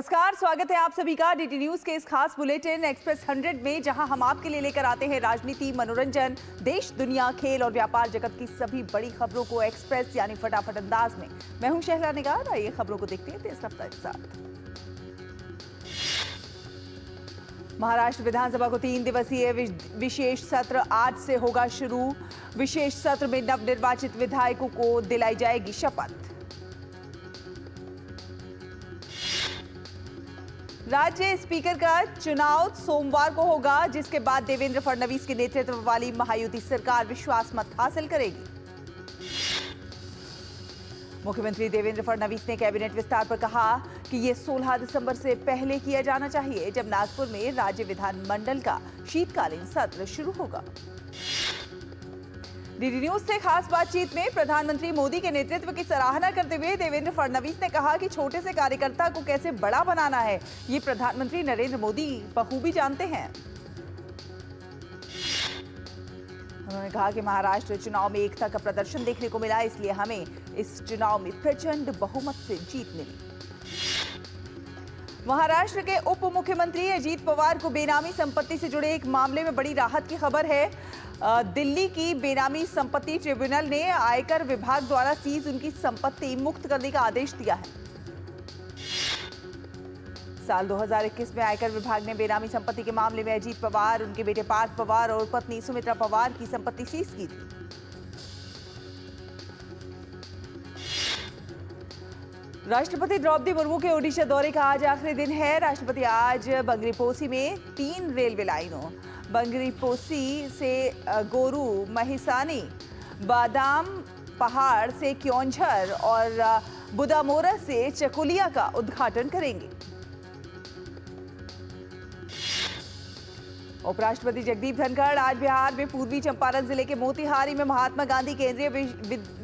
नमस्कार, स्वागत है आप सभी का डीटी न्यूज के इस खास बुलेटिन एक्सप्रेस 100 में, जहां हम आपके लिए लेकर आते हैं राजनीति, मनोरंजन, देश, दुनिया, खेल और व्यापार जगत की सभी बड़ी खबरों को एक्सप्रेस यानी फटाफट अंदाज में। मैं हूं शहला निगार। आइए खबरों को देखते हैं तेज रफ्तार के साथ। महाराष्ट्र विधानसभा को 3 दिवसीय विशेष सत्र आज से होगा शुरू। विशेष सत्र में नवनिर्वाचित विधायकों को दिलाई जाएगी शपथ। राज्य स्पीकर का चुनाव सोमवार को होगा, जिसके बाद देवेंद्र फडणवीस के नेतृत्व वाली महायुति सरकार विश्वास मत हासिल करेगी। मुख्यमंत्री देवेंद्र फडणवीस ने कैबिनेट विस्तार पर कहा कि यह 16 दिसंबर से पहले किया जाना चाहिए, जब नागपुर में राज्य विधानमंडल का शीतकालीन सत्र शुरू होगा। डीडी न्यूज से खास बातचीत में प्रधानमंत्री मोदी के नेतृत्व की सराहना करते हुए देवेंद्र फडणवीस ने कहा कि छोटे से कार्यकर्ता को कैसे बड़ा बनाना है, ये प्रधानमंत्री नरेंद्र मोदी बखूबी जानते हैं। उन्होंने कहा कि महाराष्ट्र चुनाव में एकता का प्रदर्शन देखने को मिला, इसलिए हमें इस चुनाव में प्रचंड बहुमत से जीत मिली। महाराष्ट्र के उप मुख्यमंत्री अजीत पवार को बेनामी संपत्ति से जुड़े एक मामले में बड़ी राहत की खबर है। दिल्ली की बेनामी संपत्ति ट्रिब्यूनल ने आयकर विभाग द्वारा सीज उनकी संपत्ति मुक्त करने का आदेश दिया है। साल 2021 में आयकर विभाग ने बेनामी संपत्ति के मामले में अजीत पवार, उनके बेटे पार्थ पवार और पत्नी सुमित्रा पवार की संपत्ति सीज की थी। राष्ट्रपति द्रौपदी मुर्मू के ओडिशा दौरे का आज आखिरी दिन है। राष्ट्रपति आज बंगरीपोसी में 3 रेलवे लाइनों बंगरीपोसी से गोरू महिसानी, बादाम पहाड़ से क्योंझर और बुदामोरा से चकुलिया का उद्घाटन करेंगे। उपराष्ट्रपति जगदीप धनखड़ आज बिहार में पूर्वी चंपारण जिले के मोतिहारी में महात्मा गांधी केंद्रीय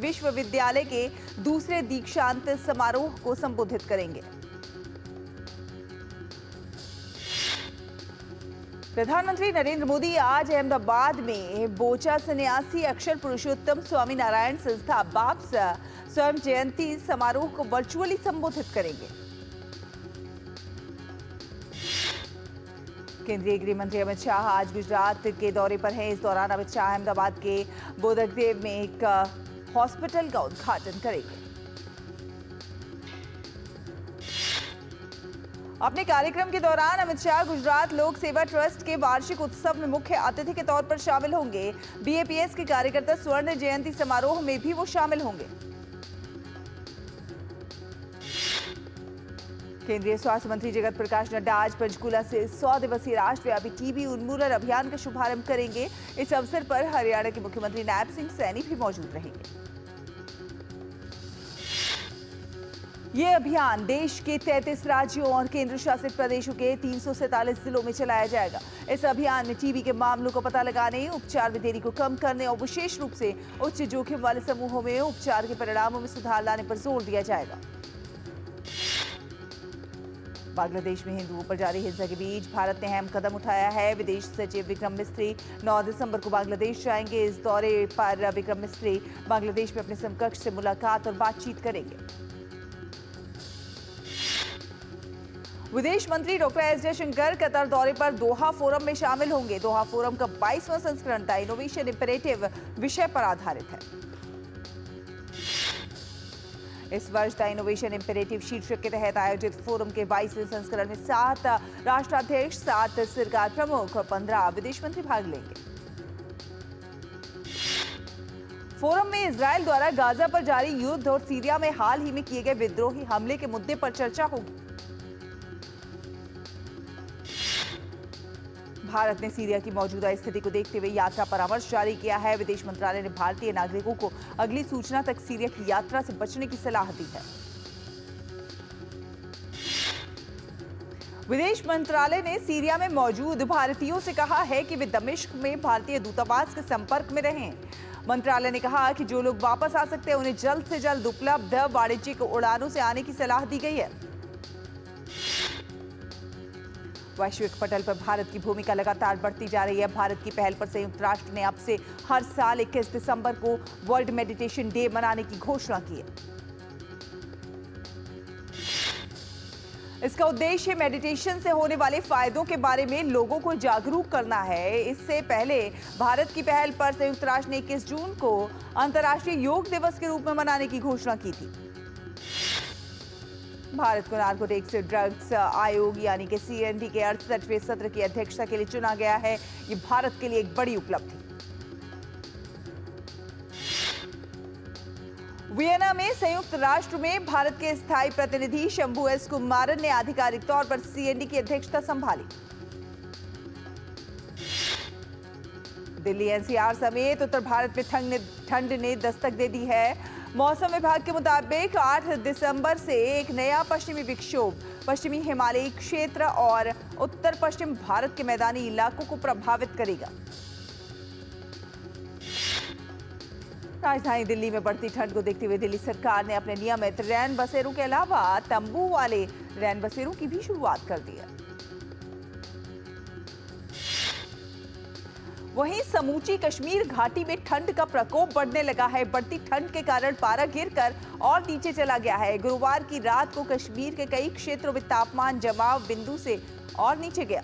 विश्वविद्यालय के दूसरे दीक्षांत समारोह को संबोधित करेंगे। प्रधानमंत्री नरेंद्र मोदी आज अहमदाबाद में बोचा सन्यासी अक्षर पुरुषोत्तम स्वामी नारायण संस्था बाप्स स्वयं जयंती समारोह को वर्चुअली संबोधित करेंगे। केंद्रीय गृह मंत्री अमित शाह आज गुजरात के दौरे पर हैं। इस दौरान अमित शाह अहमदाबाद के बोधगदेव में एक हॉस्पिटल का उद्घाटन करेंगे। अपने कार्यक्रम के दौरान अमित शाह गुजरात लोक सेवा ट्रस्ट के वार्षिक उत्सव में मुख्य अतिथि के तौर पर शामिल होंगे। बीएपीएस के कार्यकर्ता स्वर्ण जयंती समारोह में भी वो शामिल होंगे। केंद्रीय स्वास्थ्य मंत्री जगत प्रकाश नड्डा आज पंचकुला से 100 दिवसीय राष्ट्रव्यापी टीबी उन्मूलन अभियान का शुभारंभ करेंगे। इस अवसर पर हरियाणा के मुख्यमंत्री नायब सिंह सैनी भी मौजूद रहेंगे। ये अभियान देश के 33 राज्यों और केंद्र शासित प्रदेशों के 347 जिलों में चलाया जाएगा। इस अभियान में टीबी के मामलों का पता लगाने, उपचार में देरी को कम करने और विशेष रूप से उच्च जोखिम वाले समूहों में उपचार के परिणामों में सुधार लाने पर जोर दिया जाएगा। बांग्लादेश में हिंदुओं पर जारी हिंसा के बीच भारत ने अहम कदम उठाया है। विदेश सचिव विक्रम मिस्त्री 9 दिसंबर को बांग्लादेश जाएंगे। इस दौरे पर विक्रम मिस्त्री बांग्लादेश में अपने समकक्ष से मुलाकात और बातचीत करेंगे। विदेश मंत्री डॉक्टर एस जयशंकर कतर दौरे पर दोहा फोरम में शामिल होंगे। दोहा फोरम का 22वां संस्करण द इनोवेशन इंपेरेटिव विषय पर आधारित है। इस वर्ष द इनोवेशन इंपेरेटिव शीर्षक के तहत आयोजित फोरम के 22वें संस्करण में 7 राष्ट्राध्यक्ष, 7 सरकार प्रमुख और 15 विदेश मंत्री भाग लेंगे। फोरम में इजरायल द्वारा गाजा पर जारी युद्ध और सीरिया में हाल ही में किए गए विद्रोही हमले के मुद्दे पर चर्चा होगी। भारत ने सीरिया की मौजूदा स्थिति को देखते हुए यात्रा परामर्श जारी किया है। विदेश मंत्रालय ने भारतीय नागरिकों को अगली सूचना तक सीरिया की यात्रा से बचने की सलाह दी है। विदेश मंत्रालय ने सीरिया में मौजूद भारतीयों से कहा है कि वे दमिश्क में भारतीय दूतावास के संपर्क में रहें। मंत्रालय ने कहा कि जो लोग वापस आ सकते हैं उन्हें जल्द से जल्द उपलब्ध वाणिज्यिक उड़ानों से आने की सलाह दी गई है। वैश्विक पटल पर भारत की भूमिका लगातार बढ़ती जा रही है। भारत की पहल पर संयुक्त राष्ट्र ने अब से हर साल 21 दिसंबर को वर्ल्ड मेडिटेशन डे मनाने की घोषणा की है। इसका उद्देश्य मेडिटेशन से होने वाले फायदों के बारे में लोगों को जागरूक करना है। इससे पहले भारत की पहल पर संयुक्त राष्ट्र ने 21 जून को अंतर्राष्ट्रीय योग दिवस के रूप में मनाने की घोषणा की थी। भारत को नारकोटिक्स ड्रग्स आयोग यानी कि CND के 68वें सत्र की अध्यक्षता के लिए चुना गया है। ये भारत के लिए एक बड़ी उपलब्धि। वियना में संयुक्त राष्ट्र में भारत के स्थायी प्रतिनिधि शंभू S. कुमारन ने आधिकारिक तौर पर CND की अध्यक्षता संभाली। दिल्ली NCR समेत उत्तर भारत में ठंड ने दस्तक दे दी है। मौसम विभाग के मुताबिक 8 दिसंबर से एक नया पश्चिमी विक्षोभ पश्चिमी हिमालयी क्षेत्र और उत्तर पश्चिम भारत के मैदानी इलाकों को प्रभावित करेगा। राजधानी दिल्ली में बढ़ती ठंड को देखते हुए दिल्ली सरकार ने अपने नियमित रैन बसेरों के अलावा तंबू वाले रैन बसेरों की भी शुरुआत कर दी है। वहीं समूची कश्मीर घाटी में ठंड का प्रकोप बढ़ने लगा है। बढ़ती ठंड के कारण पारा गिरकर और नीचे चला गया है। गुरुवार की रात को कश्मीर के कई क्षेत्रों में तापमान जमाव बिंदु से और नीचे गया।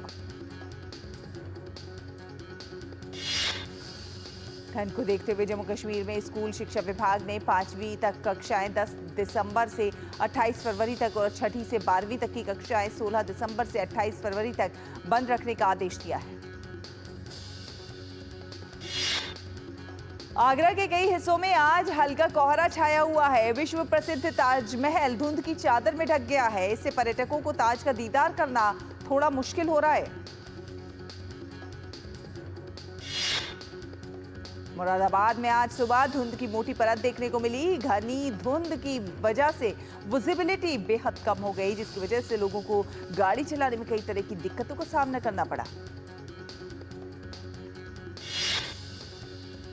ठंड को देखते हुए जम्मू कश्मीर में स्कूल शिक्षा विभाग ने 5वीं तक कक्षाएं 10 दिसंबर से 28 फरवरी तक और 6ठी से 12वीं तक की कक्षाएं 16 दिसंबर से 28 फरवरी तक बंद रखने का आदेश दिया है। आगरा के कई हिस्सों में आज हल्का कोहरा छाया हुआ है। विश्व प्रसिद्ध ताजमहल धुंध की चादर में ढक गया है। इससे पर्यटकों को ताज का दीदार करना थोड़ा मुश्किल हो रहा है। मुरादाबाद में आज सुबह धुंध की मोटी परत देखने को मिली। घनी धुंध की वजह से विजिबिलिटी बेहद कम हो गई, जिसकी वजह से लोगों को गाड़ी चलाने में कई तरह की दिक्कतों का सामना करना पड़ा।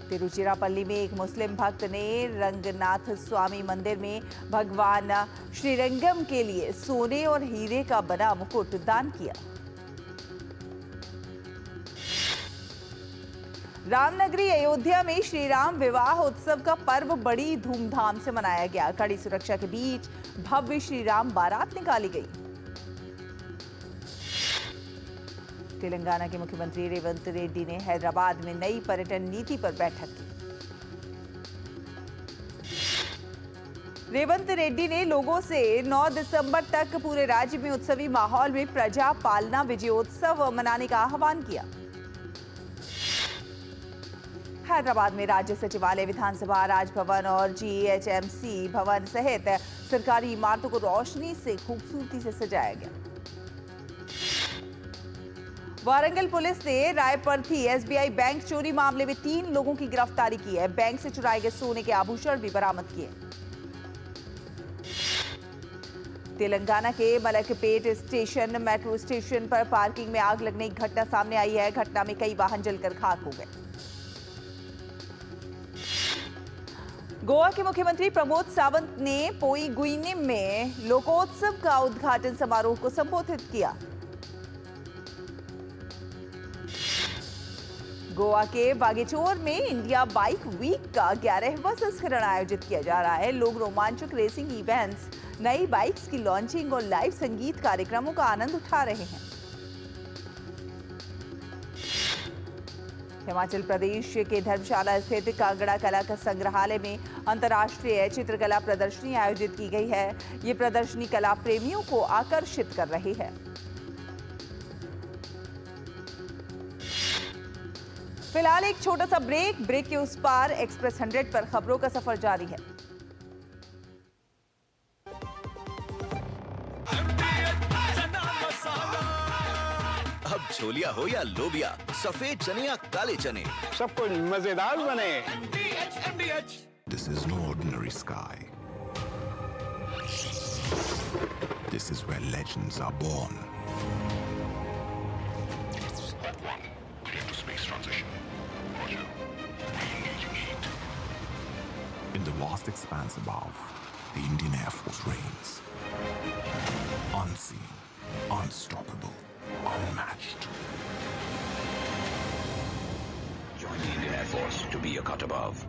तिरुचिरापल्ली में एक मुस्लिम भक्त ने रंगनाथ स्वामी मंदिर में भगवान श्रीरंगम के लिए सोने और हीरे का बना मुकुट दान किया। रामनगरी अयोध्या में श्री राम विवाह उत्सव का पर्व बड़ी धूमधाम से मनाया गया। कड़ी सुरक्षा के बीच भव्य श्री राम बारात निकाली गई। तेलंगाना के मुख्यमंत्री रेवंत रेड्डी ने हैदराबाद में नई पर्यटन नीति पर बैठक की। रेवंत रेड्डी ने लोगों से 9 दिसंबर तक पूरे राज्य में उत्सवी माहौल में प्रजा पालना विजयोत्सव मनाने का आह्वान किया। हैदराबाद में राज्य सचिवालय, विधानसभा, राजभवन और GHMC भवन सहित सरकारी इमारतों को रोशनी से खूबसूरती से सजाया गया। वारंगल पुलिस ने रायपर्थी SBI बैंक चोरी मामले में 3 लोगों की गिरफ्तारी की है। बैंक से चुराए गए सोने के आभूषण भी बरामद किए। तेलंगाना के मलकपेट स्टेशन मेट्रो स्टेशन पर पार्किंग में आग लगने की घटना सामने आई है। घटना में कई वाहन जलकर खाक हो गए। गोवा के मुख्यमंत्री प्रमोद सावंत ने पोईगुइनिम में लोकोत्सव का उद्घाटन समारोह को संबोधित किया। गोवा के बागेचोर में इंडिया बाइक वीक का 11वां संस्करण आयोजित किया जा रहा है। लोग रोमांचक रेसिंग इवेंट्स, नई बाइक्स की लॉन्चिंग और लाइव संगीत कार्यक्रमों का आनंद उठा रहे हैं। हिमाचल प्रदेश के धर्मशाला स्थित कांगड़ा कला संग्रहालय में अंतर्राष्ट्रीय चित्रकला प्रदर्शनी आयोजित की गई है। ये प्रदर्शनी कला प्रेमियों को आकर्षित कर रही है। फिलहाल एक छोटा सा ब्रेक के उस पार एक्सप्रेस 100 पर खबरों का सफर जारी है। अब छोलिया हो या लोबिया, सफेद चने या काले चने, सब कुछ मजेदार बने। This is no ordinary sky. This is where legends are born. Space transition. Roger. Re-engaging heat. In the vast expanse above, the Indian Air Force reigns. Unseen, unstoppable, unmatched. Join the Indian Air Force to be a cut above.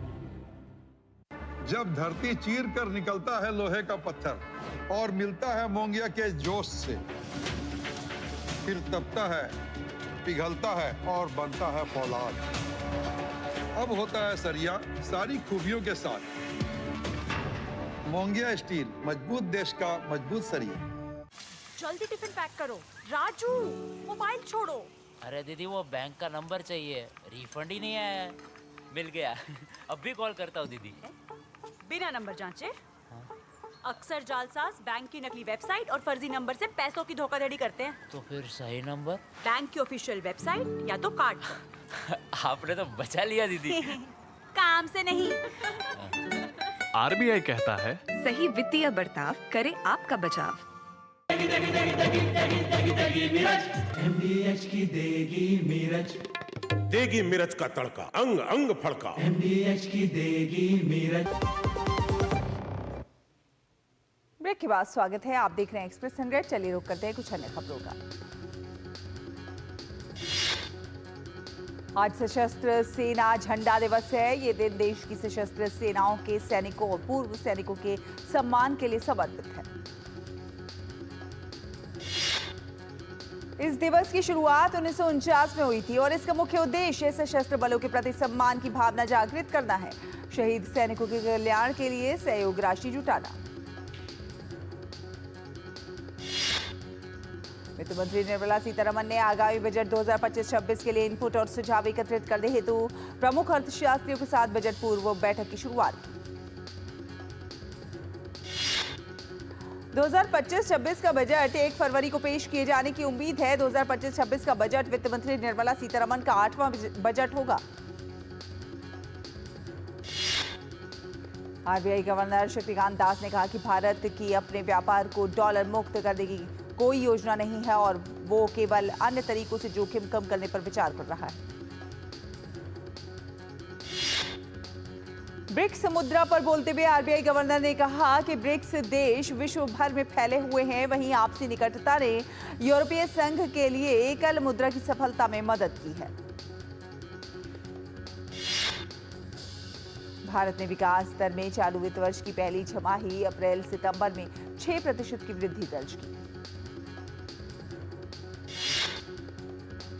जब धरती चीर कर निकलता है लोहे का पत्थर और मिलता है मोंगिया के जोश से, फिर तपता है, पिघलता है और बनता है फौलाद। अब होता है सरिया सारी खूबियों के साथ। मोंगिया स्टील, मजबूत देश का मजबूत सरिया। जल्दी टिफिन पैक करो। राजू, मोबाइल छोड़ो। अरे दीदी वो बैंक का नंबर चाहिए, रिफंड ही नहीं आया है। मिल गया। अब भी कॉल करता हूँ दीदी। बिना नंबर जांचे अक्सर जालसाज बैंक की नकली वेबसाइट और फर्जी नंबर से पैसों की धोखाधड़ी करते हैं। तो फिर सही नंबर? बैंक की ऑफिशियल वेबसाइट या तो कार्ड पर। आपने तो बचा लिया दीदी। काम से नहीं। आरबीआई कहता है, सही वित्तीय बर्ताव करे आपका बचाव। MDH की देगी मिर्च, देगी मिर्च का तड़का, अंग अंग फड़का। MDH की देगी मिर्च। ब्रेक के बाद स्वागत है, आप देख रहे हैं एक्सप्रेस 100। चलिए रुक करते हैं कुछ अन्य खबरों का। आज सशस्त्र सेना झंडा दिवस है। ये दिन देश की सशस्त्र सेनाओं के सैनिकों और पूर्व सैनिकों के सम्मान के लिए समर्पित है। इस दिवस की शुरुआत 1949 में हुई थी और इसका मुख्य उद्देश्य सशस्त्र बलों के प्रति सम्मान की भावना जागृत करना है, शहीद सैनिकों के कल्याण के लिए सहयोग राशि जुटाना। वित्त मंत्री निर्मला सीतारमण ने आगामी बजट 2025-26 के लिए इनपुट और सुझाव एकत्रित करने हेतु प्रमुख अर्थशास्त्रियों के साथ बजट पूर्व बैठक की शुरुआत की। 2025-26 का बजट 1 फरवरी को पेश किए जाने की उम्मीद है। 2025-26 का बजट वित्त मंत्री निर्मला सीतारमण का 8वां बजट होगा। आरबीआई गवर्नर शक्तिकांत दास ने कहा कि भारत की अपने व्यापार को डॉलर मुक्त करने की कोई योजना नहीं है और वो केवल अन्य तरीकों से जोखिम कम करने पर विचार कर रहा है। ब्रिक्स मुद्रा पर बोलते हुए आरबीआई गवर्नर ने कहा कि ब्रिक्स देश विश्व भर में फैले हुए हैं, वहीं आपसी निकटता ने यूरोपीय संघ के लिए एकल मुद्रा की सफलता में मदद की है। भारत ने विकास दर में चालू वित्त वर्ष की पहली छमाही अप्रैल सितंबर में 6% की वृद्धि दर्ज की।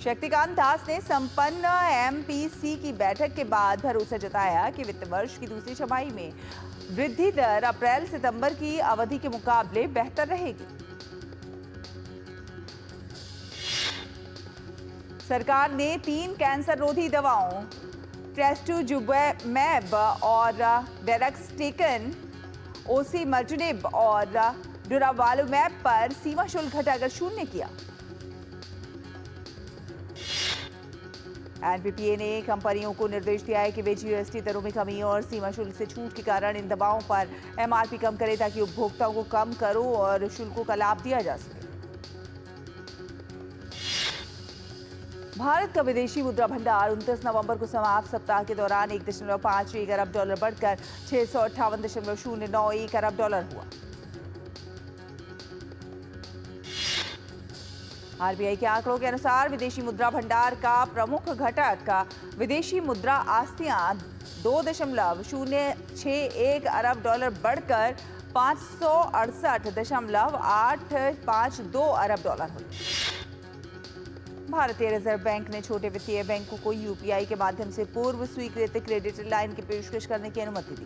शक्तिकांत दास ने संपन्न एमपीसी की बैठक के बाद भरोसा जताया कि वित्त वर्ष की दूसरी छमाही में वृद्धि दर अप्रैल सितंबर की अवधि के मुकाबले बेहतर रहेगी। सरकार ने 3 कैंसर रोधी दवाओं ट्रेस्टुजुमैब और डेरेक्सटेकन, ओसिमर्टिनिब और डुरावालुमैब पर सीमा शुल्क घटाकर 0 किया। एनपीपीए ने कंपनियों को निर्देश दिया है कि वे जीएसटी दरों में कमी और सीमा शुल्क से छूट के कारण इन दवाओं पर एमआरपी कम करें ताकि उपभोक्ताओं को कम करों और शुल्कों का लाभ दिया जा सके। भारत का विदेशी मुद्रा भंडार 29 नवंबर को समाप्त सप्ताह के दौरान 1.51 अरब डॉलर बढ़कर 658.091 अरब डॉलर हुआ। आरबीआई के आंकड़ों के अनुसार विदेशी मुद्रा भंडार का प्रमुख घटक विदेशी मुद्रा आस्तियां 2.061 अरब डॉलर बढ़कर 568.852 अरब डॉलर हुई। भारतीय रिजर्व बैंक ने छोटे वित्तीय बैंकों को यूपीआई के माध्यम से पूर्व स्वीकृत क्रेडिट लाइन की पेशकश करने की अनुमति दी।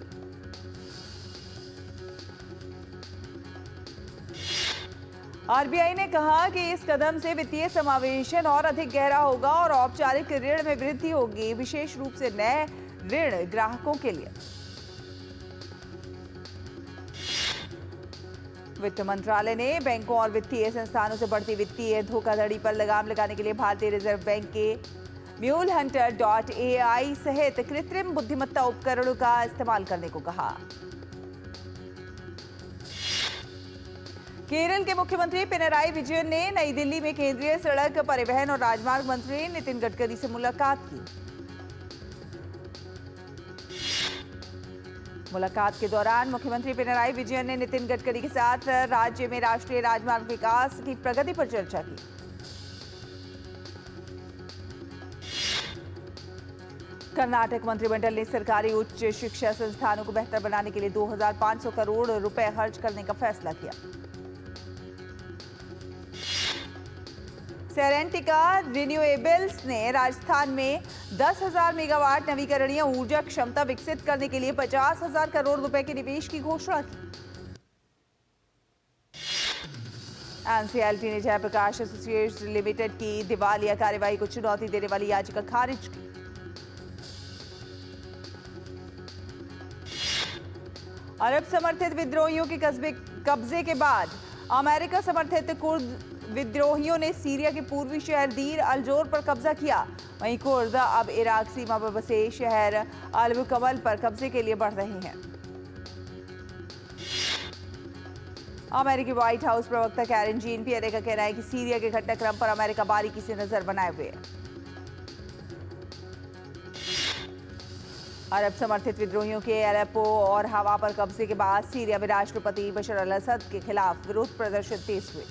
आरबीआई ने कहा कि इस कदम से वित्तीय समावेशन और अधिक गहरा होगा और औपचारिक ऋण में वृद्धि होगी, विशेष रूप से नए ऋण ग्राहकों के लिए। वित्त मंत्रालय ने बैंकों और वित्तीय संस्थानों से बढ़ती वित्तीय धोखाधड़ी पर लगाम लगाने के लिए भारतीय रिजर्व बैंक के MuleHunter.ai सहित कृत्रिम बुद्धिमत्ता उपकरणों का इस्तेमाल करने को कहा। केरल के मुख्यमंत्री पिनराई विजयन ने नई दिल्ली में केंद्रीय सड़क परिवहन और राजमार्ग मंत्री नितिन गडकरी से मुलाकात की। मुलाकात के दौरान मुख्यमंत्री पिनराई विजयन ने नितिन गडकरी के साथ राज्य में राष्ट्रीय राजमार्ग विकास की प्रगति पर चर्चा की। कर्नाटक मंत्रिमंडल ने सरकारी उच्च शिक्षा संस्थानों को बेहतर बनाने के लिए 2,500 करोड़ रुपए खर्च करने का फैसला किया। सेरेंटिका रिन्यूएबल्स ने राजस्थान में 10,000 मेगावाट नवीकरणीय ऊर्जा क्षमता विकसित करने के लिए 50,000 करोड़ रुपए के निवेश की घोषणा की। एनसीएलटी ने जयप्रकाश एसोसिएट्स लिमिटेड की दिवालिया कार्यवाही को चुनौती देने वाली याचिका खारिज की। अरब समर्थित विद्रोहियों के कब्जे के बाद अमेरिका समर्थित कुर्द विद्रोहियों ने सीरिया के पूर्वी शहर दीर अल जोर पर कब्जा किया। वहीं कुर्द अब इराक सीमा पर बसे शहर अल मुकम्मल पर कब्जे के लिए बढ़ रहे हैं। अमेरिकी व्हाइट हाउस प्रवक्ता कैरन जीन पियरे का कहना है कि सीरिया के घटनाक्रम पर अमेरिका बारीकी से नजर बनाए हुए है। अरब समर्थित विद्रोहियों के अलेप्पो और हवा पर कब्जे के बाद सीरिया में राष्ट्रपति बशर अल असद के खिलाफ विरोध प्रदर्शन तेज हुए।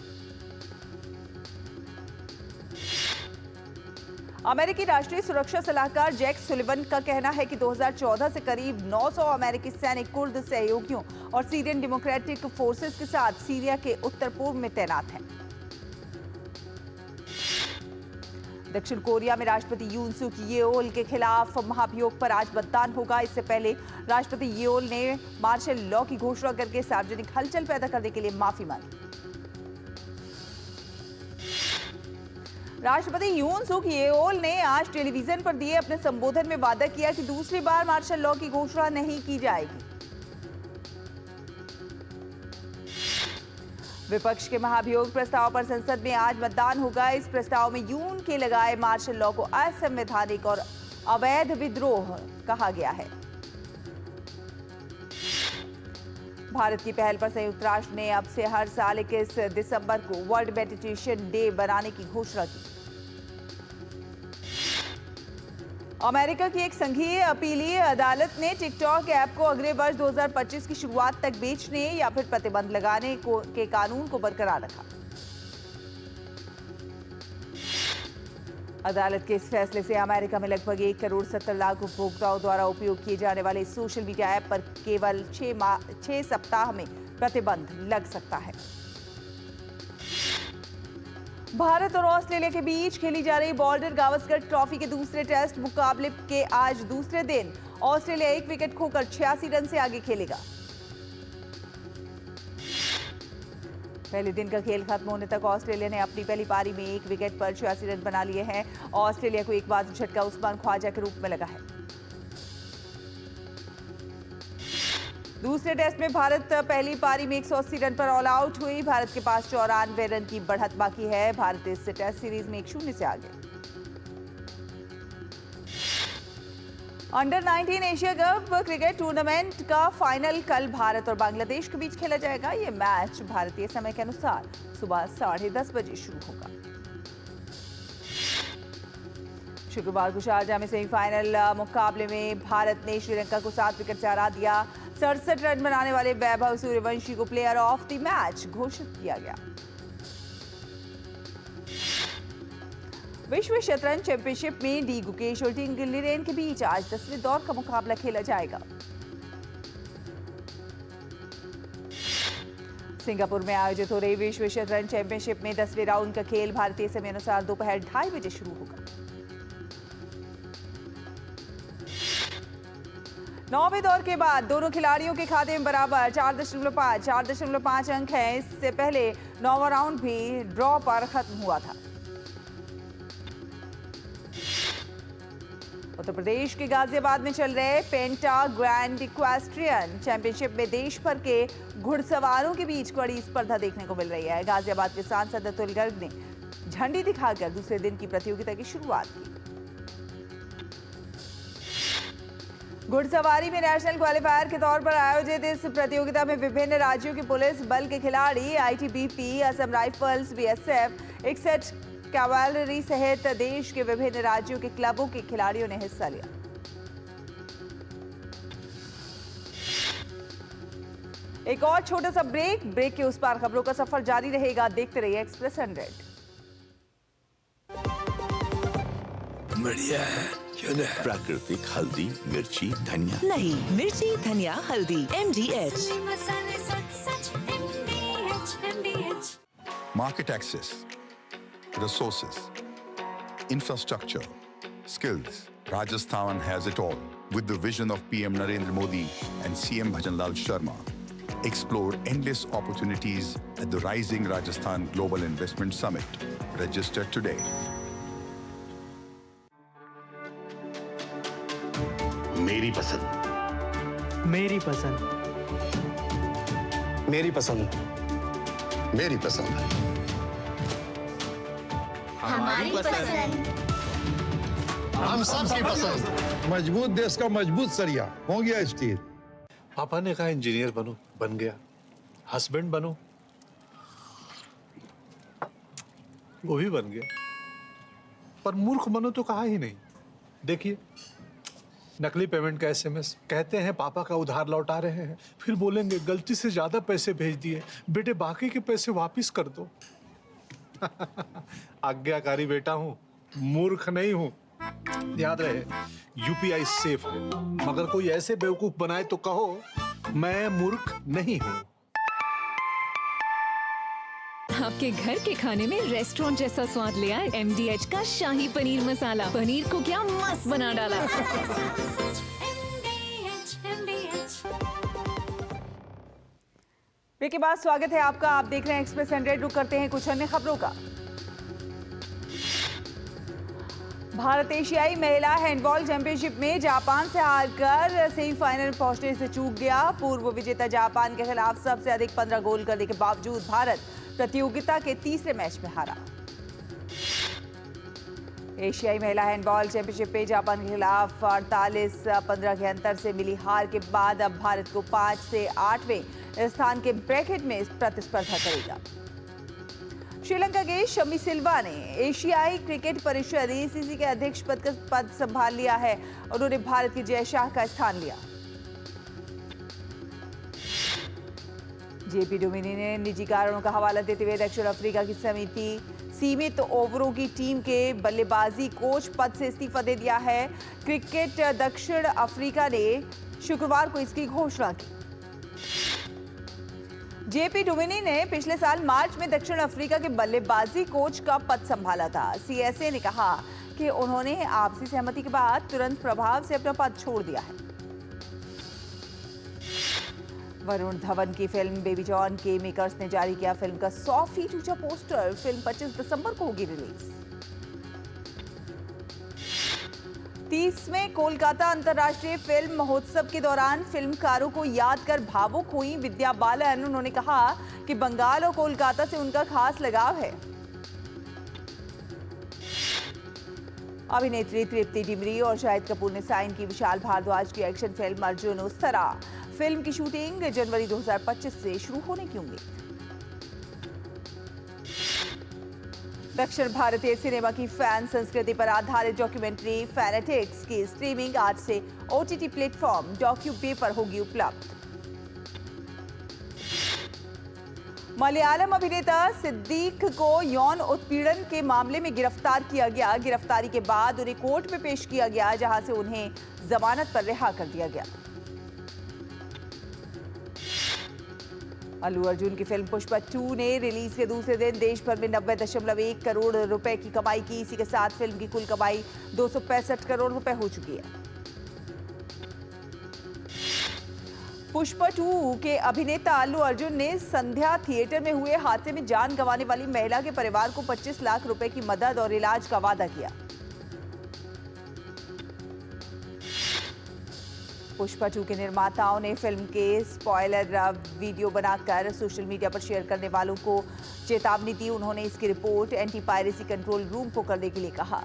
अमेरिकी राष्ट्रीय सुरक्षा सलाहकार जैक सुलिवन का कहना है कि 2014 से करीब 900 अमेरिकी सैनिक कुर्द सहयोगियों और सीरियन डेमोक्रेटिक फोर्सेस के साथ सीरिया के उत्तर पूर्व में तैनात हैं। दक्षिण कोरिया में राष्ट्रपति यून सुक येओल के खिलाफ महाभियोग पर आज मतदान होगा। इससे पहले राष्ट्रपति येओल ने मार्शल लॉ की घोषणा करके सार्वजनिक हलचल पैदा करने के लिए माफी मांगी। राष्ट्रपति यून सुक येओल ने आज टेलीविजन पर दिए अपने संबोधन में वादा किया कि दूसरी बार मार्शल लॉ की घोषणा नहीं की जाएगी। विपक्ष के महाभियोग प्रस्ताव पर संसद में आज मतदान होगा। इस प्रस्ताव में यून के लगाए मार्शल लॉ को असंवैधानिक और अवैध विद्रोह कहा गया है। भारत की पहल पर संयुक्त राष्ट्र ने अब से हर साल 21 दिसंबर को वर्ल्ड मेडिटेशन डे बनाने की घोषणा की। अमेरिका की एक संघीय अपीलीय अदालत ने टिकटॉक ऐप को अगले वर्ष 2025 की शुरुआत तक बेचने या फिर प्रतिबंध लगाने के कानून को बरकरार रखा। अदालत के इस फैसले से अमेरिका में लगभग 1 करोड़ 70 लाख उपभोक्ताओं द्वारा उपयोग किए जाने वाले सोशल मीडिया ऐप पर केवल 6 सप्ताह में प्रतिबंध लग सकता है। भारत और ऑस्ट्रेलिया के बीच खेली जा रही बॉर्डर गावस्कर ट्रॉफी के दूसरे टेस्ट मुकाबले के आज दूसरे दिन ऑस्ट्रेलिया 1 विकेट खोकर 86 रन से आगे खेलेगा। पहले दिन का खेल खत्म होने तक ऑस्ट्रेलिया ने अपनी पहली पारी में 1 विकेट पर 86 रन बना लिए हैं। ऑस्ट्रेलिया को एक बार झटका उस्मान ख्वाजा के रूप में लगा है। दूसरे टेस्ट में भारत पहली पारी में 180 रन पर ऑल आउट हुई। भारत के पास 94 रन की बढ़त बाकी है। भारत इस टेस्ट सीरीज में 1-0 से आगे। Under 19 Asia cup cricket tournament का फाइनल कल भारत और बांग्लादेश के बीच खेला जाएगा। यह मैच भारतीय समय के अनुसार सुबह 10:30 बजे शुरू होगा। शुक्रवार को शारजाह में सेमीफाइनल मुकाबले में भारत ने श्रीलंका को 7 विकेट से हरा दिया। 67 रन बनाने वाले वैभव सूर्यवंशी को प्लेयर ऑफ द मैच घोषित किया गया। विश्व शतरंज चैंपियनशिप में डी गुकेश और टिंग लिरेन के बीच आज 10वें दौर का मुकाबला खेला जाएगा। सिंगापुर में आयोजित हो रही विश्व शतरंज चैंपियनशिप में 10वें राउंड का खेल भारतीय समय अनुसार दोपहर 2:30 बजे शुरू होगा। 9वें दौर के बाद दोनों खिलाड़ियों के खाते में बराबर 4.5 अंक हैं। इससे पहले 9वां राउंड भी ड्रॉ पर खत्म हुआ था। उत्तर प्रदेश के गाजियाबाद में चल रहे पेंटा ग्रैंड इक्वेस्ट्रियन चैंपियनशिप में देश भर के घुड़सवारों के बीच कड़ी स्पर्धा देखने को मिल रही है। गाजियाबाद के सांसद अतुल गर्ग ने झंडी दिखाकर दूसरे दिन की प्रतियोगिता की शुरुआत की। घुड़सवारी में नेशनल क्वालिफायर के तौर पर आयोजित इस प्रतियोगिता में विभिन्न राज्यों के पुलिस बल के खिलाड़ी, ITBP, Assam rifles, BSF, 61 cavalry सहित देश के विभिन्न राज्यों के क्लबों के खिलाड़ियों ने हिस्सा लिया। एक और छोटा सा ब्रेक के उस पार खबरों का सफर जारी रहेगा। देखते रहिए एक्सप्रेस 100। बढ़िया है। प्राकृतिक हल्दी, मिर्ची, धनिया। नहीं, मिर्ची, धनिया, हल्दी, MDH। Market access, resources, infrastructure, skills. Rajasthan has it all. With the vision of PM Narendra Modi and CM Bhajanlal Sharma, explore endless opportunities at the Rising Rajasthan Global Investment Summit. Register today. मेरी पसंद। मेरी पसंद। मेरी पसंद। मेरी पसंद। हमारी पसंद। हम सबकी पसंद। मजबूत देश का मजबूत सरिया हो गया स्टील। पापा ने कहा इंजीनियर बनो, बन गया। हस्बैंड बनो, वो भी बन गया। पर मूर्ख बनो तो कहा ही नहीं। देखिए, नकली पेमेंट का SMS, कहते हैं पापा का उधार लौटा रहे हैं, फिर बोलेंगे गलती से ज्यादा पैसे भेज दिए, बेटे बाकी के पैसे वापस कर दो। आज्ञाकारी बेटा हूं, मूर्ख नहीं हूं। याद रहे, UPI सेफ है, मगर कोई ऐसे बेवकूफ बनाए तो कहो मैं मूर्ख नहीं हूं। आपके घर के खाने में रेस्टोरेंट जैसा स्वाद ले आए MDH का शाही पनीर मसाला। पनीर को क्या मस्त बना डाला। ब्रेक के बाद स्वागत है आपका। आप देख रहे हैं एक्सप्रेस 100। रुक करते हैं कुछ अन्य खबरों का। भारत एशियाई महिला हैंडबॉल चैंपियनशिप में जापान से हारकर सेमीफाइनल में पहुंचने से चूक गया। पूर्व विजेता जापान के खिलाफ सबसे अधिक 15 गोल करने के बावजूद भारत प्रतियोगिता के तीसरे मैच में हारा। एशियाई महिला हैंडबॉल चैंपियनशिप में जापान के खिलाफ 48-15 के अंतर से मिली हार के बाद अब भारत को 5 से 8वें स्थान के ब्रैकेट में प्रतिस्पर्धा करेगा। श्रीलंका के शमी सिल्वा ने एशियाई क्रिकेट परिषद ACC के अध्यक्ष पद संभाल लिया है। उन्होंने भारत के जय शाह का स्थान लिया। JP डोमिनी ने निजी कारणों का हवाला देते हुए दक्षिण अफ्रीका की समिति सीमित ओवरों की टीम के बल्लेबाजी कोच पद से इस्तीफा दे दिया है। क्रिकेट दक्षिण अफ्रीका ने शुक्रवार को इसकी घोषणा की। JP डोमिनी ने पिछले साल मार्च में दक्षिण अफ्रीका के बल्लेबाजी कोच का पद संभाला था। CSA ने कहा कि उन्होंने आपसी सहमति के बाद तुरंत प्रभाव से अपना पद छोड़ दिया है। वरुण धवन की फिल्म बेबी जॉन के मेकर्स ने जारी किया फिल्म का 100 फीट ऊंचा पोस्टर। फिल्म 25 दिसंबर को होगी रिलीज। 30वें कोलकाता अंतर्राष्ट्रीय फिल्म महोत्सव के दौरान फिल्मकारों को याद कर भावुक हुई विद्या बालन। उन्होंने कहा कि बंगाल और कोलकाता से उनका खास लगाव है। अभिनेत्री तृप्ति डिमरी और शाहिद कपूर ने साइन की विशाल भारद्वाज की एक्शन फिल्म अर्जुन उस्तरा। फिल्म की शूटिंग जनवरी 2025 से शुरू होने की उम्मीद। दक्षिण भारतीय सिनेमा की फैन संस्कृति पर आधारित डॉक्यूमेंट्री फैनेटिक्स की स्ट्रीमिंग आज से OTT प्लेटफॉर्म डॉक्यूबे पर होगी उपलब्ध। मलयालम अभिनेता सिद्दीक को यौन उत्पीड़न के मामले में गिरफ्तार किया गया। गिरफ्तारी के बाद उन्हें कोर्ट में पेश किया गया, जहां से उन्हें जमानत पर रिहा कर दिया गया। अल्लू अर्जुन की फिल्म पुष्पा 2 ने रिलीज के दूसरे दिन देश भर में 90.1 करोड़ रुपए की कमाई की। इसी के साथ फिल्म की कुल कमाई 265 करोड़ रुपए हो चुकी है। पुष्पा 2 के अभिनेता अल्लू अर्जुन ने संध्या थिएटर में हुए हादसे में जान गंवाने वाली महिला के परिवार को 25 लाख रुपए की मदद और इलाज का वादा किया। पुष्पा 2 के निर्माताओं ने फिल्म के स्पॉइलर वीडियो बनाकर सोशल मीडिया पर शेयर करने वालों को चेतावनी दी। उन्होंने इसकी report anti piracy control room को करने के लिए कहा।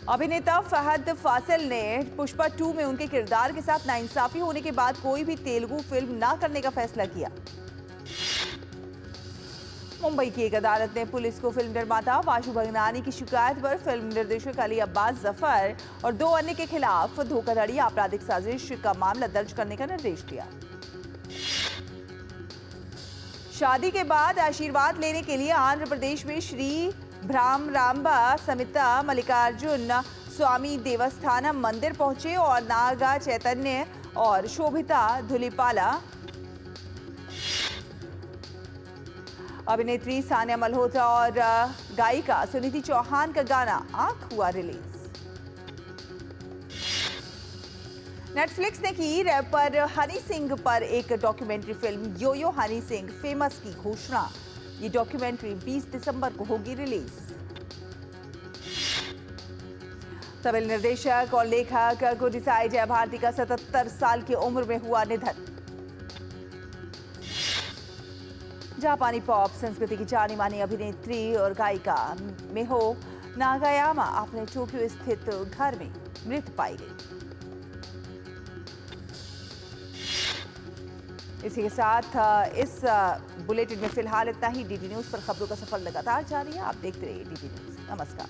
अभिनेता फहद फासिल ने पुष्पा 2 में उनके किरदार के साथ नाइंसाफी होने के बाद कोई भी तेलुगु फिल्म ना करने का फैसला किया। मुंबई की एक अदालत ने पुलिस को फिल्म निर्माता वाशु भगनानी की शिकायत पर फिल्म निर्देशक अली अब्बास जफर और 2 अन्य के खिलाफ धोखाधड़ी आपराधिक साजिश का मामला दर्ज करने का निर्देश दिया। शादी के बाद आशीर्वाद लेने के लिए आंध्र प्रदेश में श्री भ्रामरांबा समिता मल्लिकार्जुन स्वामी देवस्थानम मंदिर पहुंचे और नागा चैतन्य और शोभिता धुलीपाला अभिनेत्री सानिया मल्होत्रा और गायिका सुनीति चौहान का गाना आंख हुआ रिलीज। नेटफ्लिक्स ने की रैपर हनी सिंह पर एक डॉक्यूमेंट्री फिल्म यो यो हनी सिंह फेमस की घोषणा। ये डॉक्यूमेंट्री 20 दिसंबर को होगी रिलीज। तमिल निर्देशक और लेखक गुडिसाई जयभारती का 77 साल की उम्र में हुआ निधन। जापानी पॉप संस्कृति की जानी मानी अभिनेत्री और गायिका मिहो नागायामा अपने टोक्यो स्थित घर में मृत पाई गई। इसी के साथ इस बुलेटिन में फिलहाल इतना ही। डीडी न्यूज पर खबरों का सफर लगातार जारी है। आप देखते रहिए डीडी न्यूज। नमस्कार।